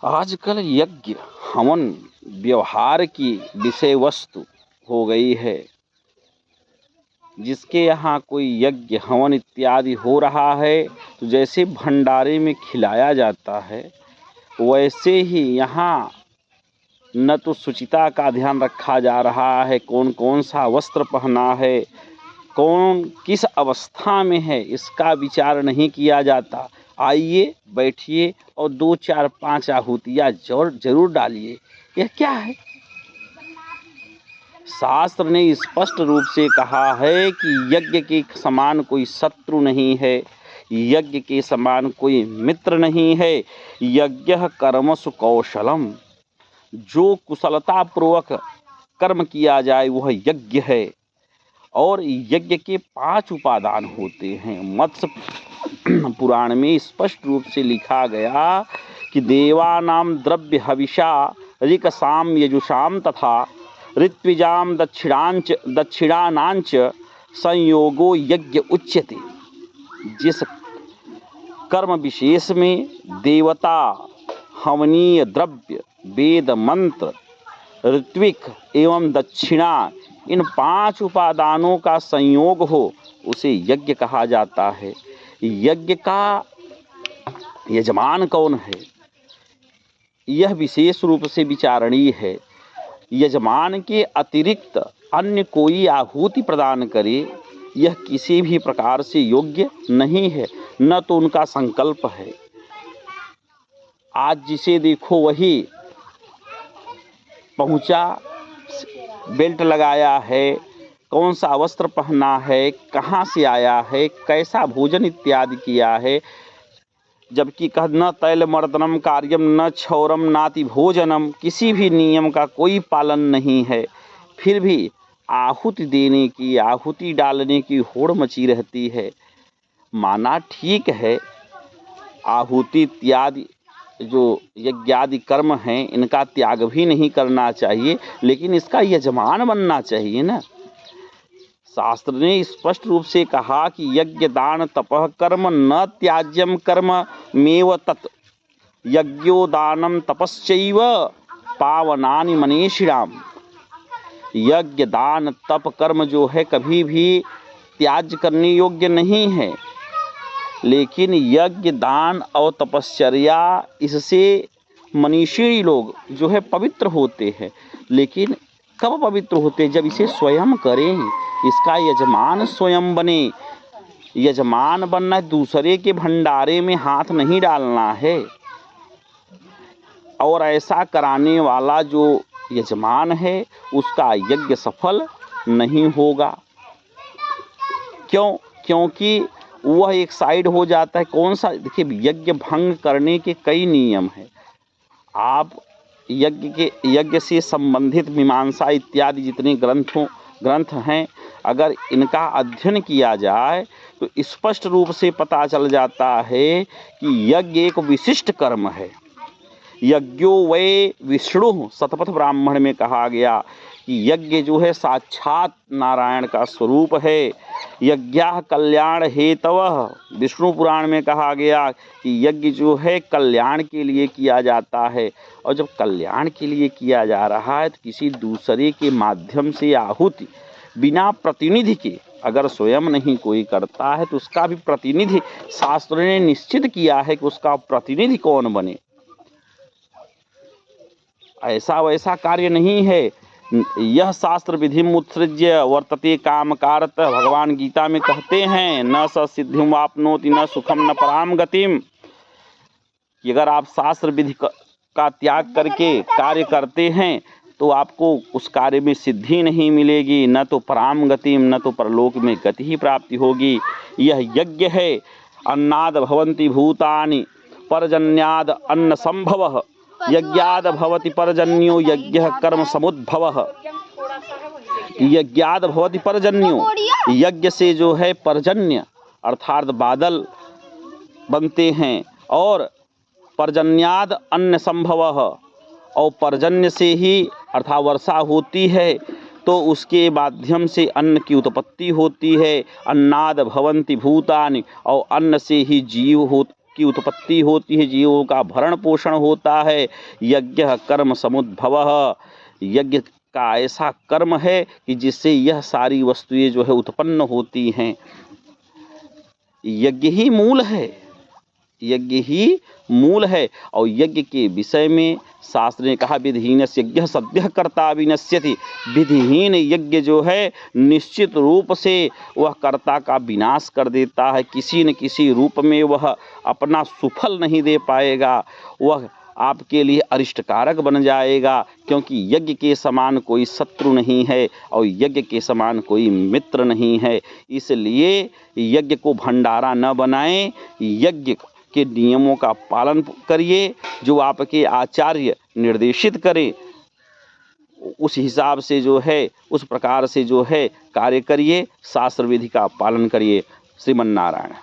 आजकल यज्ञ हवन व्यवहार की विषय वस्तु हो गई है। जिसके यहाँ कोई यज्ञ हवन इत्यादि हो रहा है तो जैसे भंडारे में खिलाया जाता है वैसे ही यहाँ न तो शुचिता का ध्यान रखा जा रहा है, कौन कौन सा वस्त्र पहना है, कौन किस अवस्था में है, इसका विचार नहीं किया जाता। आइए बैठिए और 2 4 5 आहुतियाँ जरूर डालिए। यह क्या है? शास्त्र ने स्पष्ट रूप से कहा है कि यज्ञ के समान कोई शत्रु नहीं है, यज्ञ के समान कोई मित्र नहीं है। यज्ञ कर्मसु कौशलम, जो कुशलता पूर्वक कर्म किया जाए वह यज्ञ है। और यज्ञ के 5 उपादान होते हैं। मत्स्य पुराण में स्पष्ट रूप से लिखा गया कि देवानाम द्रव्य हविषा ऋकसाम यजुषाम तथा ऋत्विजाम दक्षिणानांच संयोगो यज्ञ उच्यते। जिस कर्म विशेष में देवता, हवनीय द्रव्य, वेद मंत्र, ऋत्विक एवं दक्षिणा, इन 5 उपादानों का संयोग हो उसे यज्ञ कहा जाता है। यज्ञ का यजमान कौन है, यह विशेष रूप से विचारणीय है। यजमान के अतिरिक्त अन्य कोई आहुति प्रदान करे यह किसी भी प्रकार से योग्य नहीं है, न तो उनका संकल्प है। आज जिसे देखो वही पहुंचा, बेल्ट लगाया है, कौन सा वस्त्र पहना है, कहाँ से आया है, कैसा भोजन इत्यादि किया है। जबकि कह न तैलमर्दनम कार्यम न क्षौरम नाति भोजनम, किसी भी नियम का कोई पालन नहीं है। फिर भी आहुति देने की, आहुति डालने की होड़ मची रहती है। माना ठीक है, आहुति इत्यादि जो यज्ञादि कर्म हैं इनका त्याग भी नहीं करना चाहिए, लेकिन इसका यजमान बनना चाहिए ना। शास्त्र ने स्पष्ट रूप से कहा कि यज्ञ दान तपः कर्म न त्याज्यम कर्म मेव तत्, यज्ञोदानम तपश्चैव पावनानि मनीषिणाम। यज्ञ दान तप कर्म जो है कभी भी त्याज्य करने योग्य नहीं है, लेकिन यज्ञ दान और तपश्चर्या इससे मनीषी लोग जो है पवित्र होते हैं। लेकिन कब पवित्र होते हैं? जब इसे स्वयं करें, इसका यजमान स्वयं बने। यजमान बनना है, दूसरे के भंडारे में हाथ नहीं डालना है। और ऐसा कराने वाला जो यजमान है उसका यज्ञ सफल नहीं होगा। क्यों? क्योंकि वह एक साइड हो जाता है। कौन सा? देखिए, यज्ञ भंग करने के कई नियम हैं। आप यज्ञ से संबंधित मीमांसा इत्यादि जितने ग्रंथ हैं, अगर इनका अध्ययन किया जाए तो स्पष्ट रूप से पता चल जाता है कि यज्ञ एक विशिष्ट कर्म है। यज्ञो वै विष्णु, शतपथ ब्राह्मण में कहा गया कि यज्ञ जो है साक्षात नारायण का स्वरूप है। यज्ञः कल्याण हेतवः, विष्णु पुराण में कहा गया कि यज्ञ जो है कल्याण के लिए किया जाता है। और जब कल्याण के लिए किया जा रहा है तो किसी दूसरे के माध्यम से आहुति बिना प्रतिनिधि के अगर स्वयं नहीं कोई करता है तो उसका भी प्रतिनिधि शास्त्र ने निश्चित किया है कि उसका प्रतिनिधि कौन बने। ऐसा वैसा कार्य नहीं है। यह शास्त्र विधि उत्सृज्य वर्तते काम कारत, भगवान गीता में कहते हैं न स सिद्धिम वाप्नोति न सुखम न पराम गतिम। कि अगर आप शास्त्र विधि का त्याग करके कार्य करते हैं तो आपको उस कार्य में सिद्धि नहीं मिलेगी, न तो पराम गतिम, न तो परलोक में गति ही प्राप्ति होगी। यह यज्ञ है। अन्नाद भवन्ति भूतानि परजन्याद अन्न संभवः, यज्ञाद भवति पर्जन्यो यज्ञः कर्म समुद्भवः। यज्ञाद भवति पर्जन्यो, यज्ञ से जो है पर्जन्य अर्थात बादल बनते हैं, और पर्जन्याद अन्न संभवः, और पर्जन्य से ही अर्थात वर्षा होती है तो उसके माध्यम से अन्न की उत्पत्ति होती है। अन्नाद भवन्ति भूतानि, और अन्न से ही जीव की उत्पत्ति होती है, जीवों का भरण पोषण होता है। यज्ञ कर्म समुद्भवः, यज्ञ का ऐसा कर्म है कि जिससे यह सारी वस्तुएं जो है उत्पन्न होती हैं। यज्ञ ही मूल है, यज्ञ ही मूल है। और यज्ञ के विषय में शास्त्र ने कहा विधिहीनस्य यज्ञः सद्यः कर्ता विनश्यति। विधिहीन यज्ञ जो है निश्चित रूप से वह कर्ता का विनाश कर देता है, किसी न किसी रूप में वह अपना सुफल नहीं दे पाएगा, वह आपके लिए अरिष्टकारक बन जाएगा। क्योंकि यज्ञ के समान कोई शत्रु नहीं है और यज्ञ के समान कोई मित्र नहीं है। इसलिए यज्ञ को भंडारा न बनाएं, यज्ञ के नियमों का पालन करिए, जो आपके आचार्य निर्देशित करें उस हिसाब से जो है, उस प्रकार से जो है कार्य करिए, शास्त्र विधि का पालन करिए। श्रीमन नारायण।